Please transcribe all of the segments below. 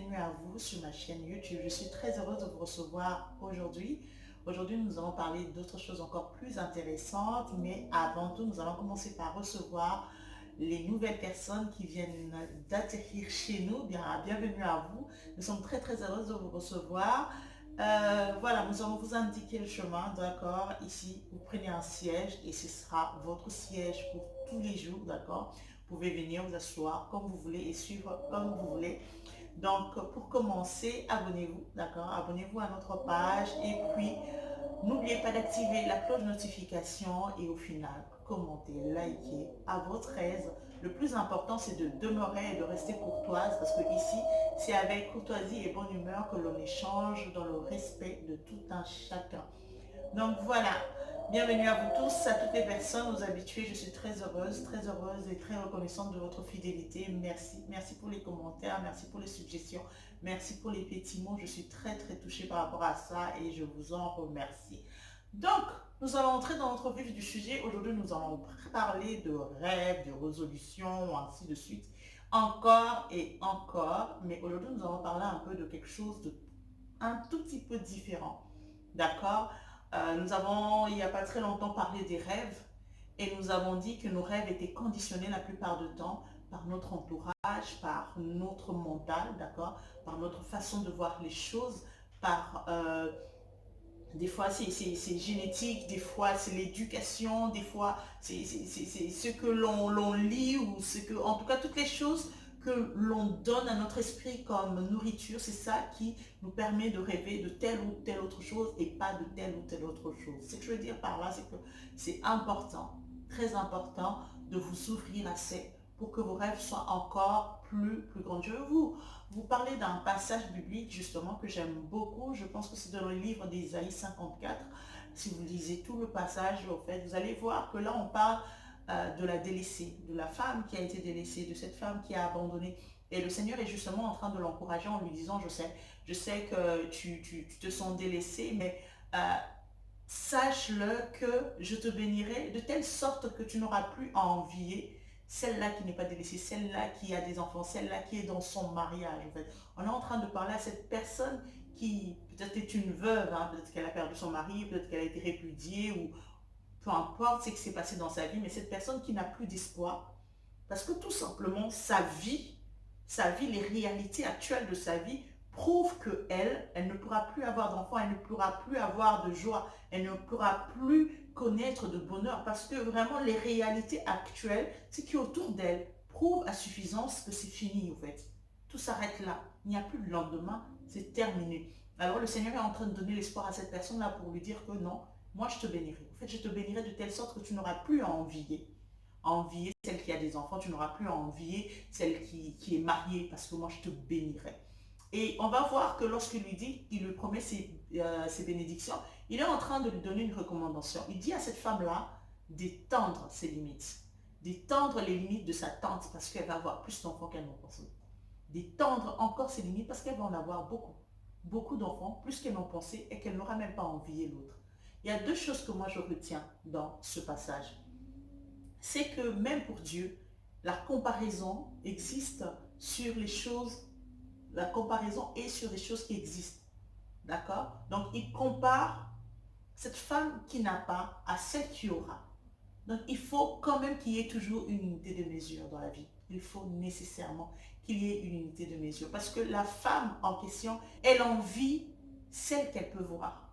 bienvenue à vous sur ma chaîne YouTube. Je suis très heureuse de vous recevoir aujourd'hui. Aujourd'hui, nous allons parler d'autres choses encore plus intéressantes, mais avant tout, nous allons commencer par recevoir les nouvelles personnes qui viennent d'atterrir chez nous. Bienvenue à vous. Nous sommes très heureuses de vous recevoir. Voilà, nous allons vous indiquer le chemin, d'accord? Ici, vous prenez un siège et ce sera votre siège pour tous les jours, d'accord? Vous pouvez venir vous asseoir comme vous voulez et suivre comme vous voulez. Donc, pour commencer, abonnez-vous, d'accord? Abonnez-vous à notre page et puis n'oubliez pas d'activer la cloche de notification et au final, commentez, likez à votre aise. Le plus important, c'est de demeurer et de rester courtoise parce que ici, c'est avec courtoisie et bonne humeur que l'on échange dans le respect de tout un chacun. Donc voilà, bienvenue à vous tous, à toutes les personnes, aux habitués. Je suis très heureuse et très reconnaissante de votre fidélité. Merci, merci pour les commentaires, merci pour les suggestions, merci pour les petits mots. Je suis très touchée par rapport à ça et je vous en remercie. Donc, nous allons entrer dans notre vif du sujet. Aujourd'hui, nous allons parler de rêves, de résolutions, ainsi de suite. Encore et encore. Mais aujourd'hui, nous allons parler un peu de quelque chose de un tout petit peu différent. D'accord? Nous avons, il n'y a pas très longtemps, parlé des rêves et nous avons dit que nos rêves étaient conditionnés la plupart du temps par notre entourage, par notre mental, d'accord? Par notre façon de voir les choses, par des fois c'est génétique, des fois c'est l'éducation, des fois c'est ce que l'on lit ou ce que, en tout cas toutes les choses que l'on donne à notre esprit comme nourriture, c'est ça qui nous permet de rêver de telle ou telle autre chose et pas de telle ou telle autre chose. Ce que je veux dire par là, c'est que c'est important, très important de vous ouvrir assez pour que vos rêves soient encore plus grands. Je veux vous parler d'un passage biblique justement que j'aime beaucoup. Je pense que c'est dans le livre d'Ésaïe 54. Si vous lisez tout le passage, au fait, vous allez voir que là on parle de la délaissée, de la femme qui a été délaissée, de cette femme qui a abandonné. Et le Seigneur est justement en train de l'encourager en lui disant, je sais que tu te sens délaissé, mais sache-le que je te bénirai de telle sorte que tu n'auras plus à envier celle-là qui n'est pas délaissée, celle-là qui a des enfants, celle-là qui est dans son mariage. En fait, on est en train de parler à cette personne qui peut-être est une veuve, hein, peut-être qu'elle a perdu son mari, peut-être qu'elle a été répudiée ou peu importe ce qui s'est passé dans sa vie, mais cette personne qui n'a plus d'espoir, parce que tout simplement, sa vie, les réalités actuelles de sa vie prouvent qu'elle, elle ne pourra plus avoir d'enfants, elle ne pourra plus avoir de joie, elle ne pourra plus connaître de bonheur, parce que vraiment les réalités actuelles, ce qui est autour d'elle, prouve à suffisance que c'est fini en fait. Tout s'arrête là. Il n'y a plus de lendemain, c'est terminé. Alors le Seigneur est en train de donner l'espoir à cette personne-là pour lui dire que non, moi je te bénirai. En fait, je te bénirai de telle sorte que tu n'auras plus à envier celle qui a des enfants, tu n'auras plus à envier celle qui est mariée parce que moi je te bénirai. Et on va voir que lorsqu'il lui dit, il lui promet ses bénédictions, il est en train de lui donner une recommandation. Il dit à cette femme-là d'étendre ses limites, d'étendre les limites de sa tante parce qu'elle va avoir plus d'enfants qu'elle n'en pensait, d'étendre encore ses limites parce qu'elle va en avoir beaucoup d'enfants, plus qu'elle n'en pensait et qu'elle n'aura même pas envié l'autre. Il y a deux choses que moi je retiens dans ce passage. C'est que même pour Dieu, la comparaison existe sur les choses, la comparaison est sur les choses qui existent. D'accord? Donc il compare cette femme qui n'a pas à celle qui aura. Donc il faut quand même qu'il y ait toujours une unité de mesure dans la vie. Il faut nécessairement qu'il y ait une unité de mesure. Parce que la femme en question, elle envie celle qu'elle peut voir.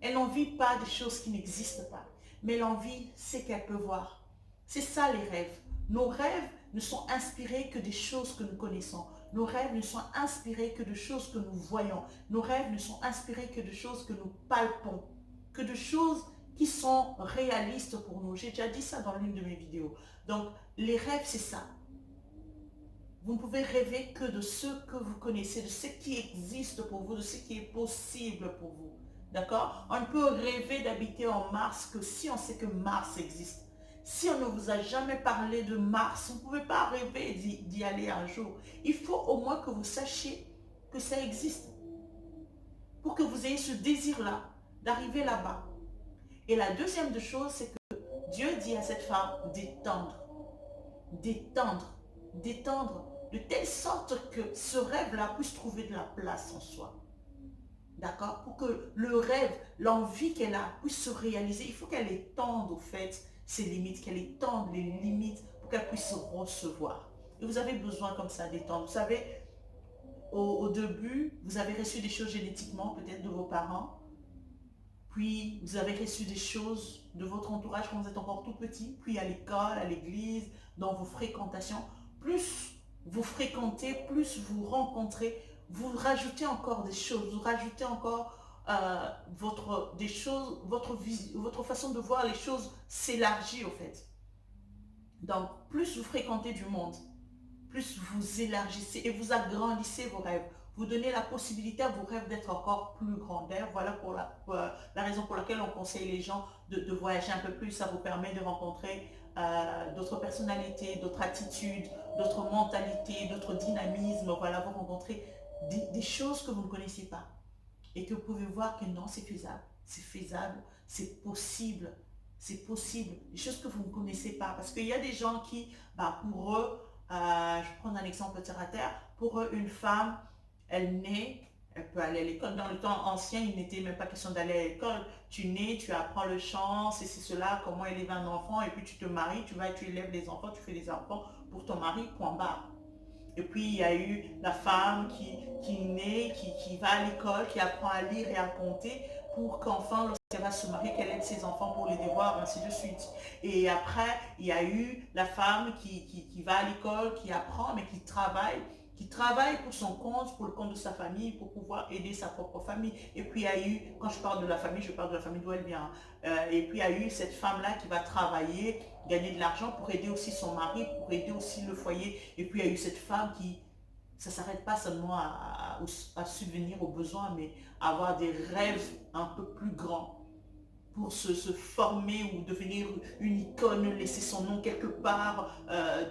Elle n'envie pas des choses qui n'existent pas, mais elle envie ce qu'elle peut voir. C'est ça les rêves. Nos rêves ne sont inspirés que des choses que nous connaissons. Nos rêves ne sont inspirés que de choses que nous voyons. Nos rêves ne sont inspirés que de choses que nous palpons, que de choses qui sont réalistes pour nous. J'ai déjà dit ça dans l'une de mes vidéos. Donc, les rêves, c'est ça. Vous ne pouvez rêver que de ce que vous connaissez, de ce qui existe pour vous, de ce qui est possible pour vous. D'accord? On ne peut rêver d'habiter en Mars que si on sait que Mars existe. Si on ne vous a jamais parlé de Mars, vous ne pouvez pas rêver d'y aller un jour. Il faut au moins que vous sachiez que ça existe. Pour que vous ayez ce désir-là, d'arriver là-bas. Et la deuxième chose, c'est que Dieu dit à cette femme d'étendre, d'étendre, d'étendre de telle sorte que ce rêve-là puisse trouver de la place en soi. D'accord? Pour que le rêve, l'envie qu'elle a puisse se réaliser, il faut qu'elle étende au fait ses limites, qu'elle étende les limites pour qu'elle puisse recevoir. Et vous avez besoin comme ça d'étendre. Vous savez, au début, vous avez reçu des choses génétiquement, peut-être de vos parents, puis vous avez reçu des choses de votre entourage quand vous êtes encore tout petit, puis à l'école, à l'église, dans vos fréquentations. Plus vous fréquentez, plus vous rencontrez, vous rajoutez encore des choses, vous rajoutez encore des choses, votre façon de voir les choses s'élargit au fait. Donc, plus vous fréquentez du monde, plus vous élargissez et vous agrandissez vos rêves. Vous donnez la possibilité à vos rêves d'être encore plus grands. D'ailleurs, voilà la raison pour laquelle on conseille les gens de voyager un peu plus. Ça vous permet de rencontrer d'autres personnalités, d'autres attitudes, d'autres mentalités, d'autres dynamismes. Voilà, vous rencontrez des choses que vous ne connaissez pas et que vous pouvez voir que non, c'est faisable, c'est possible, c'est possible. Des choses que vous ne connaissez pas. Parce qu'il y a des gens qui, bah, pour eux, je vais prendre un exemple terre à terre, pour eux, une femme, elle naît, elle peut aller à l'école. Dans le temps ancien, il n'était même pas question d'aller à l'école. Tu nais, tu apprends le chant, c'est cela, comment élever un enfant, et puis tu te maries, tu vas et tu élèves les enfants, tu fais des enfants pour ton mari, point barre. Et puis, il y a eu la femme qui naît, qui va à l'école, qui apprend à lire et à compter pour qu'enfin, lorsqu'elle va se marier, qu'elle aide ses enfants pour les devoirs, ainsi de suite. Et après, il y a eu la femme qui va à l'école, qui apprend, mais qui travaille pour son compte, pour le compte de sa famille, pour pouvoir aider sa propre famille. Et puis, il y a eu, quand je parle de la famille, je parle de la famille d'où elle vient. Et puis, il y a eu cette femme-là qui va travailler, gagner de l'argent pour aider aussi son mari, pour aider aussi le foyer. Et puis il y a eu cette femme qui, ça ne s'arrête pas seulement à subvenir aux besoins, mais à avoir des rêves un peu plus grands pour se former ou devenir une icône, laisser son nom quelque part,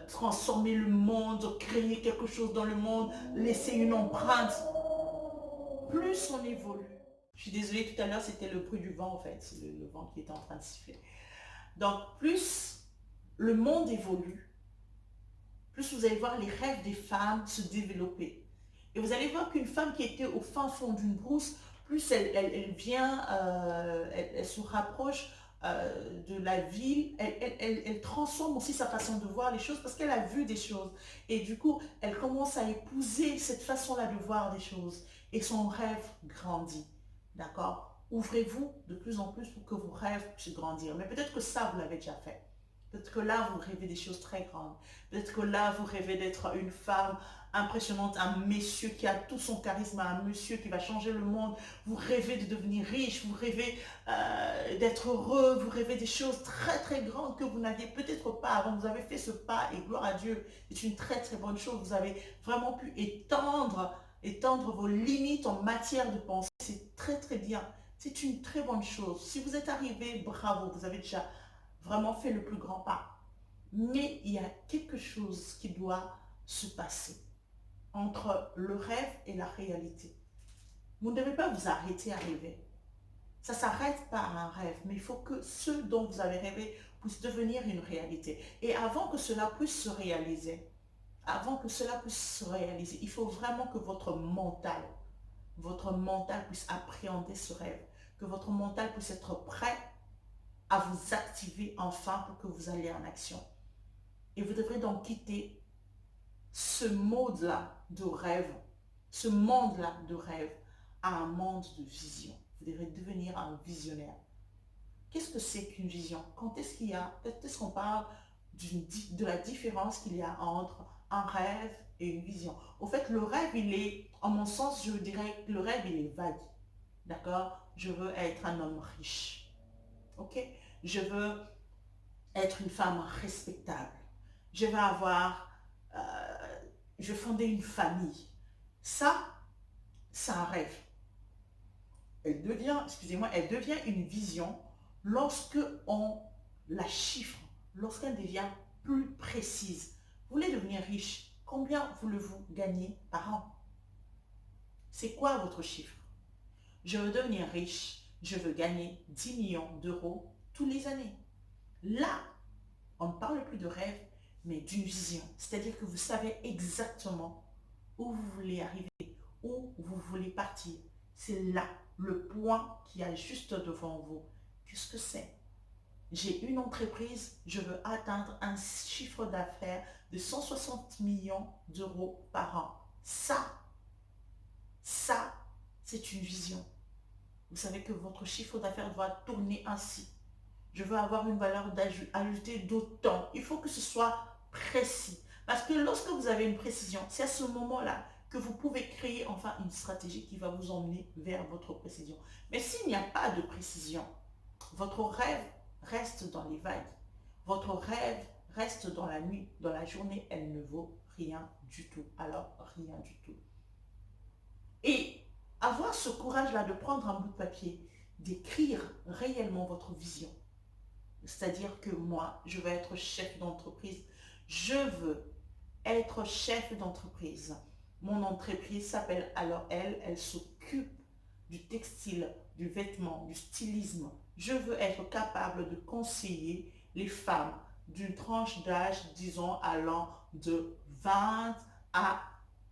transformer le monde, créer quelque chose dans le monde, laisser une empreinte. Plus on évolue. Je suis désolée, tout à l'heure, c'était le bruit du vent, en fait. C'est le vent qui était en train de siffler. Donc, plus le monde évolue, plus vous allez voir les rêves des femmes se développer. Et vous allez voir qu'une femme qui était au fin fond d'une brousse, plus elle vient, elle se rapproche de la ville, elle transforme aussi sa façon de voir les choses parce qu'elle a vu des choses. Et du coup, elle commence à épouser cette façon-là de voir des choses. Et son rêve grandit. D'accord? Ouvrez-vous de plus en plus pour que vos rêves puissent grandir. Mais peut-être que ça, vous l'avez déjà fait. Peut-être que là, vous rêvez des choses très grandes. Peut-être que là, vous rêvez d'être une femme impressionnante, un monsieur qui a tout son charisme, un monsieur qui va changer le monde. Vous rêvez de devenir riche, vous rêvez d'être heureux, vous rêvez des choses très très grandes que vous n'aviez peut-être pas avant. Vous avez fait ce pas et gloire à Dieu. C'est une très très bonne chose. Vous avez vraiment pu étendre vos limites en matière de pensée. C'est très très bien. C'est une très bonne chose. Si vous êtes arrivé, bravo, vous avez déjà vraiment fait le plus grand pas. Mais il y a quelque chose qui doit se passer entre le rêve et la réalité. Vous ne devez pas vous arrêter à rêver. Ça ne s'arrête pas à un rêve, mais il faut que ce dont vous avez rêvé puisse devenir une réalité. Et avant que cela puisse se réaliser, il faut vraiment que votre mental puisse appréhender ce rêve, que votre mental puisse être prêt à vous activer enfin pour que vous alliez en action. Et vous devrez donc quitter ce mode-là de rêve, ce monde-là de rêve, à un monde de vision. Vous devrez devenir un visionnaire. Qu'est-ce que c'est qu'une vision? Quand est-ce qu'on parle de la différence qu'il y a entre un rêve et une vision? Au fait, le rêve, en mon sens, je dirais que le rêve, il est vague. D'accord? Je veux être un homme riche. Ok? Je veux être une femme respectable. Je vais je vais fonder une famille. Ça, c'est un rêve. Elle devient une vision lorsque on la chiffre, lorsqu'elle devient plus précise. Vous voulez devenir riche, combien voulez-vous gagner par an? C'est quoi votre chiffre? Je veux devenir riche, je veux gagner 10 millions d'euros tous les années. Là, on ne parle plus de rêve, mais d'une vision. C'est-à-dire que vous savez exactement où vous voulez arriver, où vous voulez partir. C'est là, le point qui est juste devant vous. Qu'est-ce que c'est? J'ai une entreprise, je veux atteindre un chiffre d'affaires de 160 millions d'euros par an. Ça, c'est une vision. Vous savez que votre chiffre d'affaires doit tourner ainsi. Je veux avoir une valeur ajoutée d'autant. Il faut que ce soit précis. Parce que lorsque vous avez une précision, c'est à ce moment-là que vous pouvez créer enfin une stratégie qui va vous emmener vers votre précision. Mais s'il n'y a pas de précision, votre rêve reste dans les vagues. Votre rêve reste dans la nuit. Dans la journée, elle ne vaut rien du tout. Alors, rien du tout. Et avoir ce courage-là de prendre un bout de papier, d'écrire réellement votre vision. C'est-à-dire que moi, je veux être chef d'entreprise. Je veux être chef d'entreprise. Mon entreprise s'appelle alors elle s'occupe du textile, du vêtement, du stylisme. Je veux être capable de conseiller les femmes d'une tranche d'âge, disons, allant de 20 à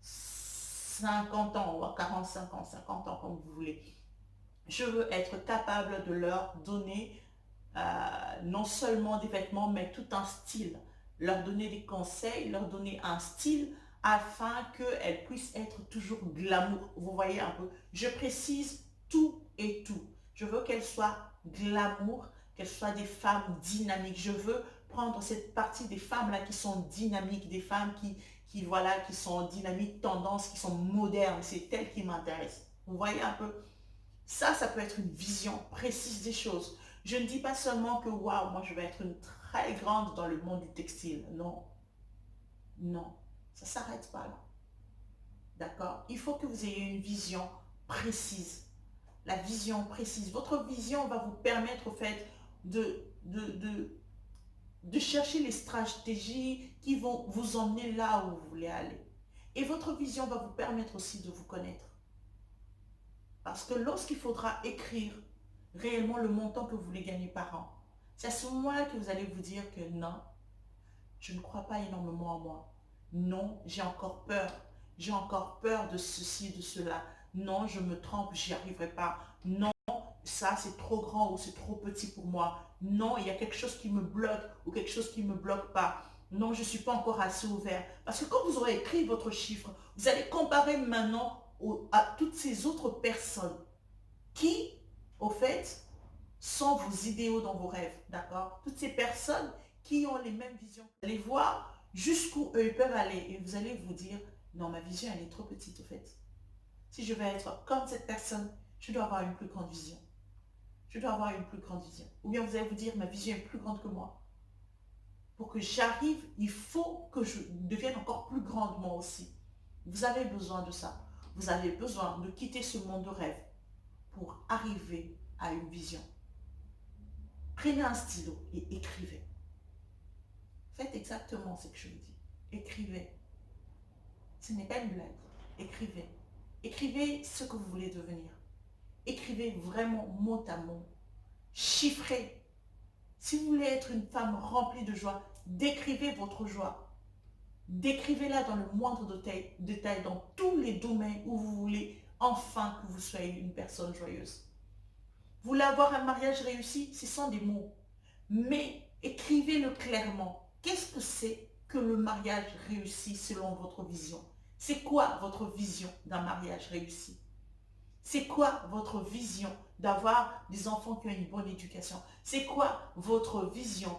50 ans ou à 45 ans, 50 ans comme vous voulez. Je veux être capable de leur donner non seulement des vêtements, mais tout un style. Leur donner des conseils, leur donner un style afin qu'elles puissent être toujours glamour. Vous voyez un peu, je précise tout et tout. Je veux qu'elles soient glamour, qu'elles soient des femmes dynamiques. Je veux prendre cette partie des femmes là qui sont dynamiques, des femmes voilà, qui sont dynamiques, tendances, qui sont modernes. C'est elles qui m'intéressent. Vous voyez un peu, ça peut être une vision précise des choses. Je ne dis pas seulement que, waouh, moi je vais être une très grande dans le monde du textile. Non, non, ça ne s'arrête pas là. D'accord? Il faut que vous ayez une vision précise. La vision précise. Votre vision va vous permettre, au fait, de chercher les stratégies qui vont vous emmener là où vous voulez aller. Et votre vision va vous permettre aussi de vous connaître. Parce que lorsqu'il faudra écrire réellement le montant que vous voulez gagner par an, c'est à ce moment-là que vous allez vous dire que non, je ne crois pas énormément en moi. Non, j'ai encore peur. J'ai encore peur de ceci, de cela. Non, je me trompe, j'y arriverai pas. Non, ça c'est trop grand ou c'est trop petit pour moi. Non, il y a quelque chose qui me bloque ou quelque chose qui ne me bloque pas. Non, je ne suis pas encore assez ouvert. Parce que quand vous aurez écrit votre chiffre, vous allez comparer maintenant à toutes ces autres personnes qui, au fait, sont vos idéaux dans vos rêves, d'accord? Toutes ces personnes qui ont les mêmes visions. Vous allez voir jusqu'où eux peuvent aller et vous allez vous dire, non, ma vision, elle est trop petite, au fait. Si je veux être comme cette personne, je dois avoir une plus grande vision. Je dois avoir une plus grande vision. Ou bien vous allez vous dire, ma vision est plus grande que moi. Pour que j'arrive, il faut que je devienne encore plus grande moi aussi. Vous avez besoin de ça. Vous avez besoin de quitter ce monde de rêve pour arriver à une vision. Prenez un stylo et écrivez. Faites exactement ce que je vous dis. Écrivez. Ce n'est pas une blague. Écrivez. Écrivez ce que vous voulez devenir. Écrivez vraiment mot à mot. Chiffrez. Si vous voulez être une femme remplie de joie, décrivez votre joie. Décrivez-la dans le moindre détail, dans tous les domaines où vous voulez enfin que vous soyez une personne joyeuse. Vous voulez avoir un mariage réussi, ce sont des mots. Mais écrivez-le clairement. Qu'est-ce que c'est que le mariage réussi selon votre vision? C'est quoi votre vision d'un mariage réussi? C'est quoi votre vision d'avoir des enfants qui ont une bonne éducation? C'est quoi votre vision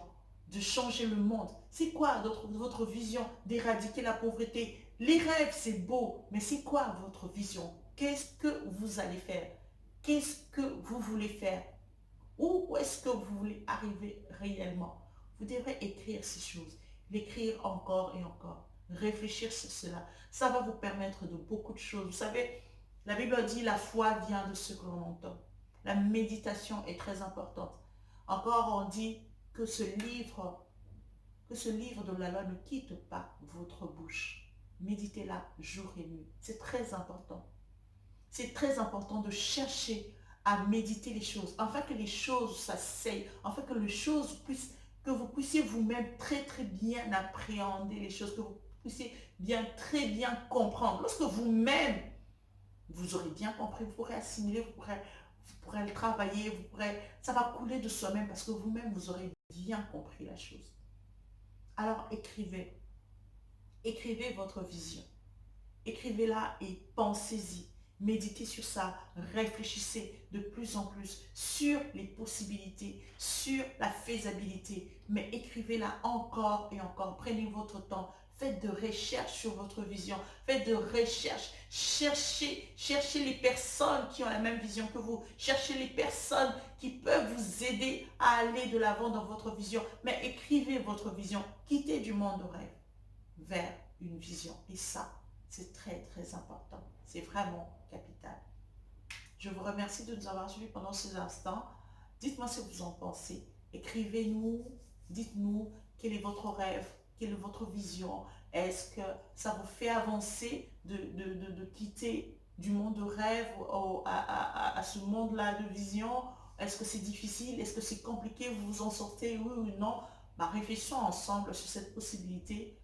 de changer le monde? C'est quoi votre vision d'éradiquer la pauvreté? Les rêves, c'est beau, mais c'est quoi votre vision? Qu'est-ce que vous allez faire? Qu'est-ce que vous voulez faire? Où est-ce que vous voulez arriver réellement? Vous devrez écrire ces choses, l'écrire encore et encore, réfléchir sur cela. Ça va vous permettre de beaucoup de choses. Vous savez, la Bible dit la foi vient de ce que l'on entend. La méditation est très importante. Encore, on dit que ce livre de la loi ne quitte pas votre bouche. Méditez-la jour et nuit. C'est très important. C'est très important de chercher à méditer les choses, afin que les choses s'asseyent, afin que les choses puissent que vous puissiez vous-même très très bien appréhender les choses, que vous puissiez très bien comprendre. Lorsque vous-même, vous aurez bien compris, vous pourrez assimiler, vous pourrez le travailler, ça va couler de soi-même parce que vous-même, vous aurez bien compris la chose. Alors écrivez, écrivez votre vision. Écrivez-la et pensez-y. Méditez sur ça, réfléchissez de plus en plus sur les possibilités, sur la faisabilité, mais écrivez-la encore et encore. Prenez votre temps, faites de recherches sur votre vision, faites de recherches, cherchez les personnes qui ont la même vision que vous, cherchez les personnes qui peuvent vous aider à aller de l'avant dans votre vision, mais écrivez votre vision, quittez du monde de rêve vers une vision. Et ça, c'est très, très important. C'est vraiment capital. Je vous remercie de nous avoir suivis pendant ces instants. Dites-moi ce que vous en pensez. Écrivez-nous, dites-nous quel est votre rêve, quelle est votre vision. Est-ce que ça vous fait avancer de quitter du monde de rêve à ce monde-là de vision? Est-ce que c'est difficile? Est-ce que c'est compliqué? Vous vous en sortez? Oui ou non? Réfléchissons ensemble sur cette possibilité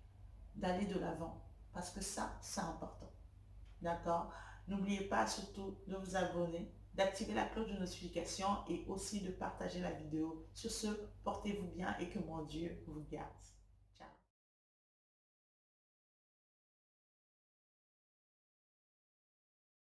d'aller de l'avant. Parce que ça, c'est important. D'accord? N'oubliez pas surtout de vous abonner, d'activer la cloche de notification et aussi de partager la vidéo. Sur ce, portez-vous bien et que mon Dieu vous garde.